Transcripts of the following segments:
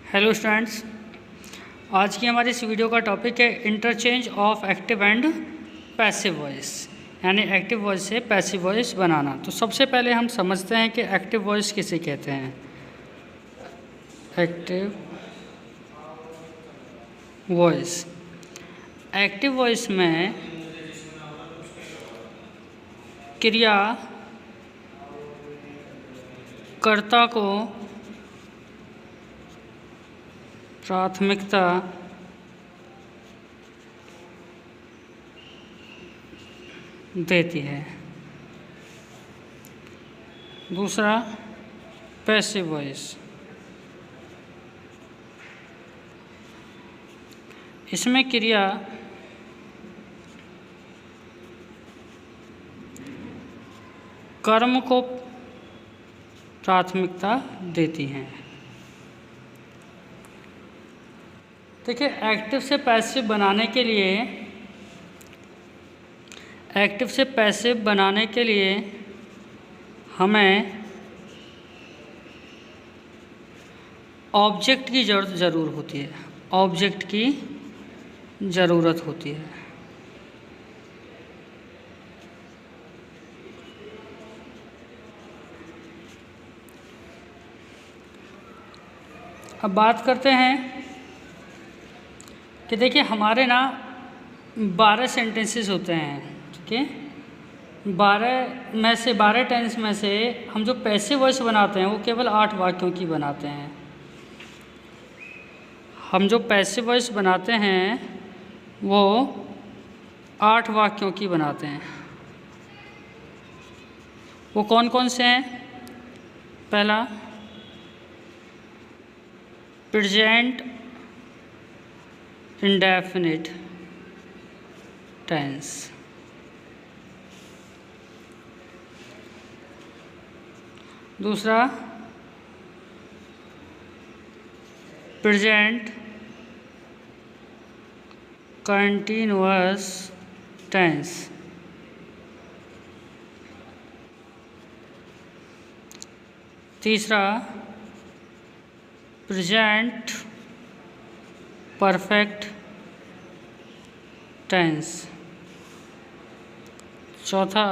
Hello students, आज की हमारी इस वीडियो का टॉपिक है interchange of active and passive voice, यानी एक्टिव वॉइस से पैसिव वॉइस बनाना। तो सबसे पहले हम समझते हैं कि एक्टिव वॉइस किसे कहते हैं। एक्टिव वॉइस, एक्टिव वॉइस में क्रिया कर्ता को प्राथमिकता देती है। दूसरा पैसिव वॉइस, इसमें क्रिया कर्म को प्राथमिकता देती हैं। देखिए, एक्टिव से पैसिव बनाने के लिए हमें ऑब्जेक्ट की ज़रूरत होती है। ऑब्जेक्ट की ज़रूरत होती है। अब बात करते हैं कि देखिए, हमारे ना 12 सेंटेंसेस होते हैं, ठीक है। 12 टेंस में से हम जो पैसिव वॉइस बनाते हैं वो केवल 8 वाक्यों की बनाते हैं। हम जो पैसिव वॉइस बनाते हैं वो 8 वाक्यों की बनाते हैं। वो कौन कौन से हैं? पहला, प्रेजेंट इंडेफिनिट टेंस। दूसरा, प्रेजेंट कंटीन्यूअस टेंस। तीसरा, प्रेजेंट परफेक्ट टेंस। चौथा,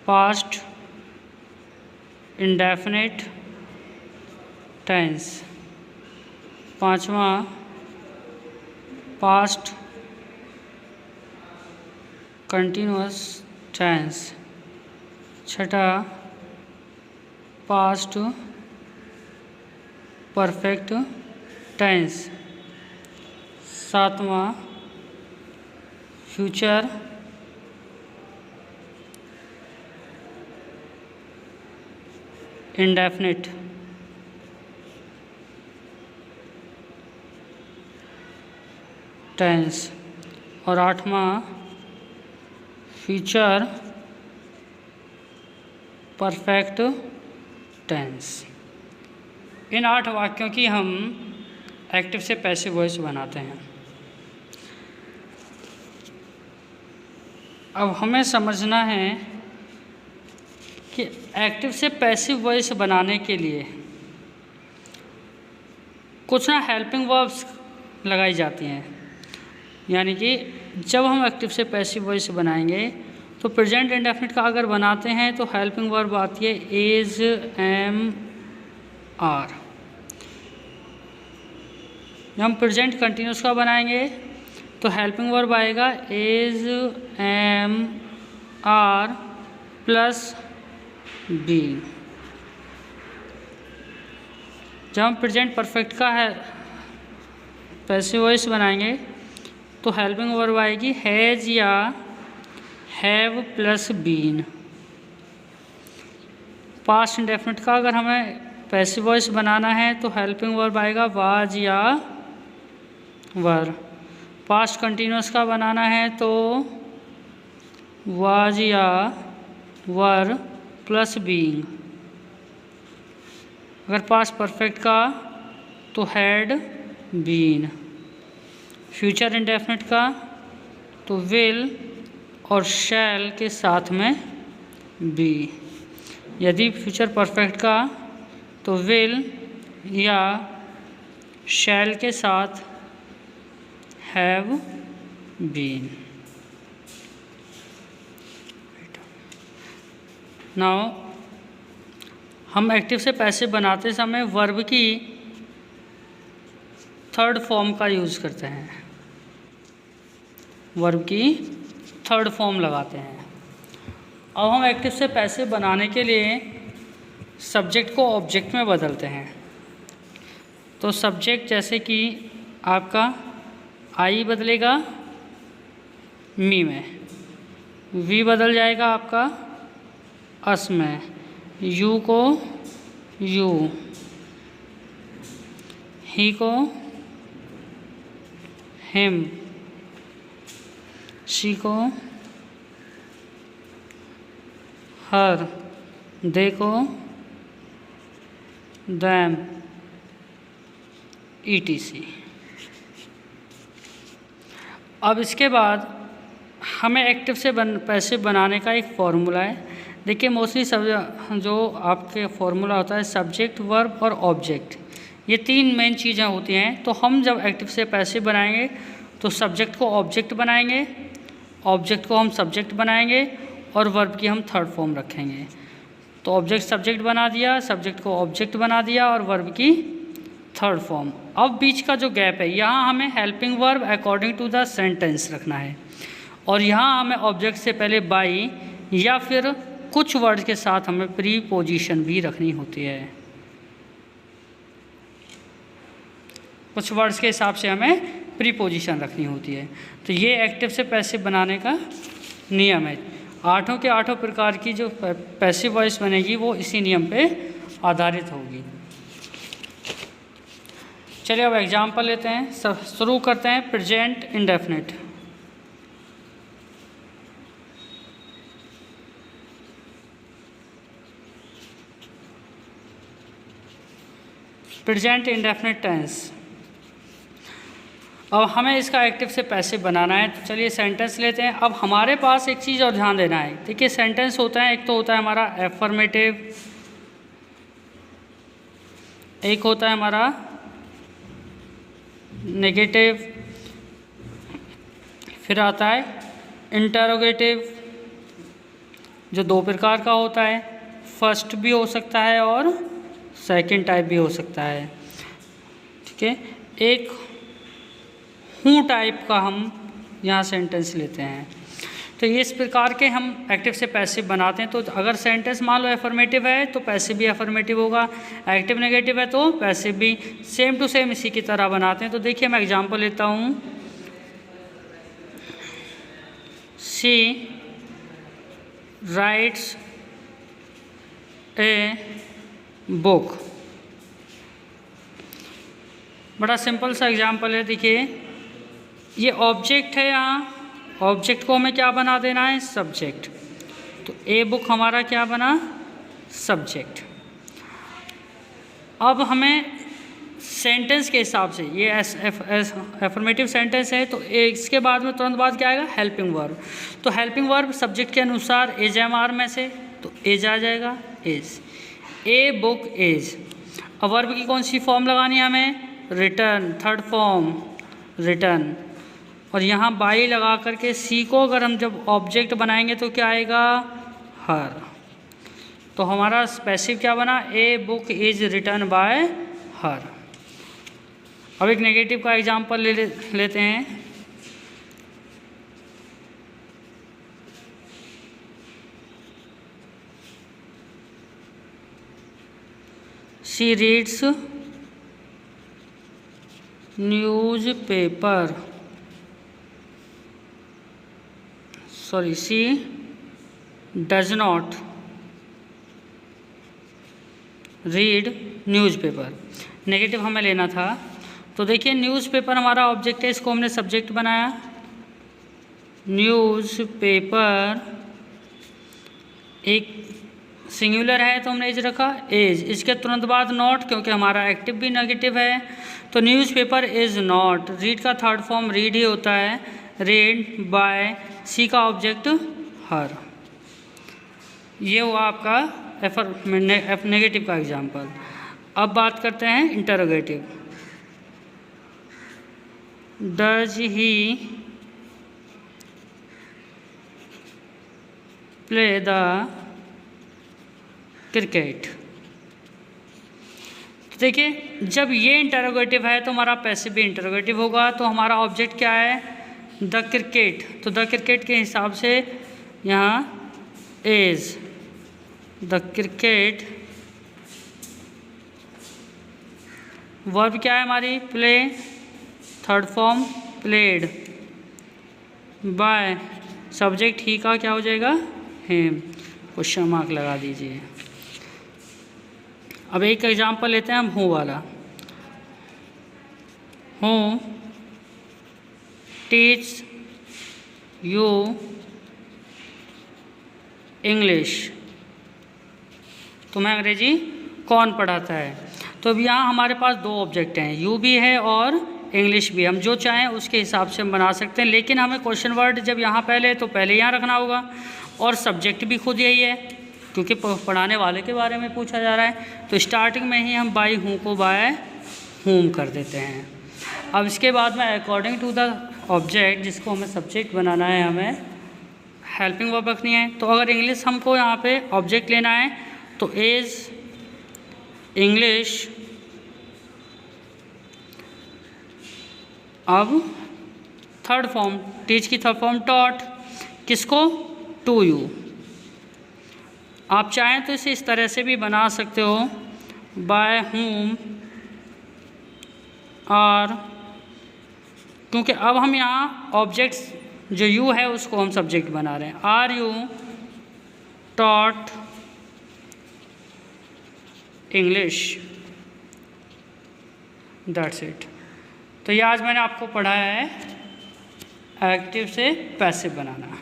पास्ट इंडेफिनिट टेंस। पांचवा, पास्ट कंटीन्यूअस टेंस। छठा, पास्ट परफेक्ट टेंस। सातवां, फ्यूचर इंडेफिनिट टेंस। और आठवां, फ्यूचर परफेक्ट टेंस। इन 8 वाक्यों की हम एक्टिव से पैसिव वॉइस बनाते हैं। अब हमें समझना है कि एक्टिव से पैसिव वॉइस बनाने के लिए कुछ ना हेल्पिंग वर्ब्स लगाई जाती हैं। यानी कि जब हम एक्टिव से पैसिव वॉइस बनाएंगे तो प्रेजेंट इंडेफिनिट का अगर बनाते हैं तो हेल्पिंग वर्ब आती है इज, एम, आर। जब हम प्रेजेंट कंटिन्यूस का बनाएंगे तो हेल्पिंग वर्ब आएगा is, am, are plus be. जब हम प्रेजेंट परफेक्ट का है पैसिव वॉइस बनाएंगे तो हेल्पिंग वर्ब आएगी हैज़ या have plus been. Past indefinite का अगर हमें पैसिव वॉइस बनाना है तो हेल्पिंग वर्ब आएगा वाज या वर। पास्ट कंटिन्यूअस का बनाना है तो वाज या वर प्लस बीइंग। अगर पास्ट परफेक्ट का तो हैड बीन। फ्यूचर इंडेफिनिट का तो विल और शैल के साथ में बी। यदि फ्यूचर परफेक्ट का तो विल या शैल के साथ हैव बीन। नाउ हम एक्टिव से पैसिव बनाते समय वर्ब की थर्ड फॉर्म का यूज़ करते हैं, वर्ब की थर्ड फॉर्म लगाते हैं। अब हम एक्टिव से पैसिव बनाने के लिए सब्जेक्ट को ऑब्जेक्ट में बदलते हैं। तो सब्जेक्ट जैसे कि आपका आई बदलेगा मी में, वी बदल जाएगा आपका अस में, यू को यू, ही को हिम, शी को हर, दे को दैम, ETC। अब इसके बाद हमें एक्टिव से पैसिव बनाने का एक फॉर्मूला है। देखिए मोस्टली सब जो आपके फॉर्मूला होता है सब्जेक्ट, वर्ब और ऑब्जेक्ट, ये तीन मेन चीज़ें होती हैं। तो हम जब एक्टिव से पैसिव बनाएंगे तो सब्जेक्ट को ऑब्जेक्ट बनाएंगे, ऑब्जेक्ट को हम सब्जेक्ट बनाएंगे और वर्ब की हम थर्ड फॉर्म रखेंगे। तो ऑब्जेक्ट सब्जेक्ट बना दिया, सब्जेक्ट को ऑब्जेक्ट बना दिया और वर्ब की थर्ड फॉर्म। अब बीच का जो गैप है यहाँ हमें helping verb according to the sentence रखना है और यहाँ हमें ऑब्जेक्ट से पहले बाई या फिर कुछ वर्ड के साथ हमें प्रीपोजिशन भी रखनी होती है। कुछ वर्ड्स के हिसाब से हमें प्रीपोजिशन रखनी होती है। तो ये एक्टिव से पैसिव बनाने का नियम है। आठों के आठों प्रकार की जो पैसिव वॉइस बनेगी वो इसी नियम पे आधारित होगी। चलिए अब एग्जाम्पल लेते हैं। शुरू करते हैं present indefinite. Present indefinite tense. अब हमें इसका एक्टिव से पैसिव बनाना है। तो चलिए सेंटेंस लेते हैं। अब हमारे पास एक चीज़ और ध्यान देना है। देखिए सेंटेंस होता है, एक तो होता है हमारा एफर्मेटिव, एक होता है हमारा नेगेटिव, फिर आता है इंटरोगेटिव जो दो प्रकार का होता है, फर्स्ट भी हो सकता है और सेकंड टाइप भी हो सकता है। ठीक है, एक हूँ टाइप का हम यहाँ सेंटेंस लेते हैं। तो इस प्रकार के हम एक्टिव से पैसिव बनाते हैं। तो अगर सेंटेंस मान लो एफर्मेटिव है तो पैसिव भी एफर्मेटिव होगा, एक्टिव नेगेटिव है तो पैसिव भी सेम टू सेम इसी की तरह बनाते हैं। तो देखिए मैं एग्जांपल लेता हूँ। She writes a book. बड़ा सिंपल सा एग्जांपल है। देखिए ये ऑब्जेक्ट है, यहाँ ऑब्जेक्ट को हमें क्या बना देना है, सब्जेक्ट। तो ए बुक हमारा क्या बना, सब्जेक्ट। अब हमें सेंटेंस के हिसाब से ये एफर्मेटिव सेंटेंस है तो इसके बाद में तुरंत बाद क्या आएगा, हेल्पिंग वर्ब। तो हेल्पिंग वर्ब सब्जेक्ट के अनुसार एज एम आर में से तो एज आ जाएगा, एज। A book has. अब वर्ब की कौन सी फॉर्म लगानी है हमें, रिटर्न, थर्ड फॉर्म रिटर्न। और यहाँ बाई लगा करके सी को अगर हम जब ऑब्जेक्ट बनाएंगे तो क्या आएगा, हर। तो हमारा पैसिव क्या बना, a book is return bye हर। अब एक नेगेटिव का एग्जांपल लेते हैं। She reads newspaper, sorry she does not read newspaper. Negative हमें लेना था। तो देखिए न्यूज़पेपर हमारा ऑब्जेक्ट है, इसको हमने सब्जेक्ट बनाया। न्यूज़पेपर एक सिंगुलर है तो हमने एज रखा, एज। इसके तुरंत बाद नॉट, क्योंकि हमारा एक्टिव भी नेगेटिव है। तो न्यूज़पेपर इज़ नॉट, रीड का थर्ड फॉर्म रीड ही होता है, रीड बाय, सी का ऑब्जेक्ट हर। ये हुआ आपका नेगेटिव का एग्जाम्पल। अब बात करते हैं interrogative. Does he play the cricket. तो देखिए जब ये इंटरोगेटिव है तो हमारा पैसिव भी इंटरोगेटिव होगा। तो हमारा ऑब्जेक्ट क्या है, द क्रिकेट। तो द क्रिकेट के हिसाब से यहाँ इज द क्रिकेट। वर्ब क्या है हमारी, play, third form played, by, subject ही का क्या हो जाएगा, हिम। क्वेश्चन मार्क लगा दीजिए। अब एक एग्जांपल लेते हैं हम हूँ वाला। हूँ टीच यू इंग्लिश। तुम्हें अंग्रेजी कौन पढ़ाता है। तो अब यहाँ हमारे पास दो ऑब्जेक्ट हैं, यू भी है और इंग्लिश भी। हम जो चाहें उसके हिसाब से हम बना सकते हैं, लेकिन हमें क्वेश्चन वर्ड जब यहाँ पहले तो पहले यहाँ रखना होगा, और सब्जेक्ट भी खुद यही है क्योंकि पढ़ाने वाले के बारे में पूछा जा रहा है। तो स्टार्टिंग में ही हम बाय हूँ को बाय होम कर देते हैं। अब इसके बाद में अकॉर्डिंग टू द ऑब्जेक्ट, जिसको हमें सब्जेक्ट बनाना है, हमें हेल्पिंग वर्ब रखनी है। तो अगर इंग्लिश हमको यहाँ पे ऑब्जेक्ट लेना है तो इज इंग्लिश। अब थर्ड फॉर्म, टीच की थर्ड फॉर्म टॉट, किसको, टू यू। आप चाहें तो इसे इस तरह से भी बना सकते हो, बाय होम और, क्योंकि अब हम यहाँ ऑब्जेक्ट्स जो यू है उसको हम सब्जेक्ट बना रहे हैं। Are you taught English, that's it. तो ये आज मैंने आपको पढ़ाया है एक्टिव से पैसिव बनाना।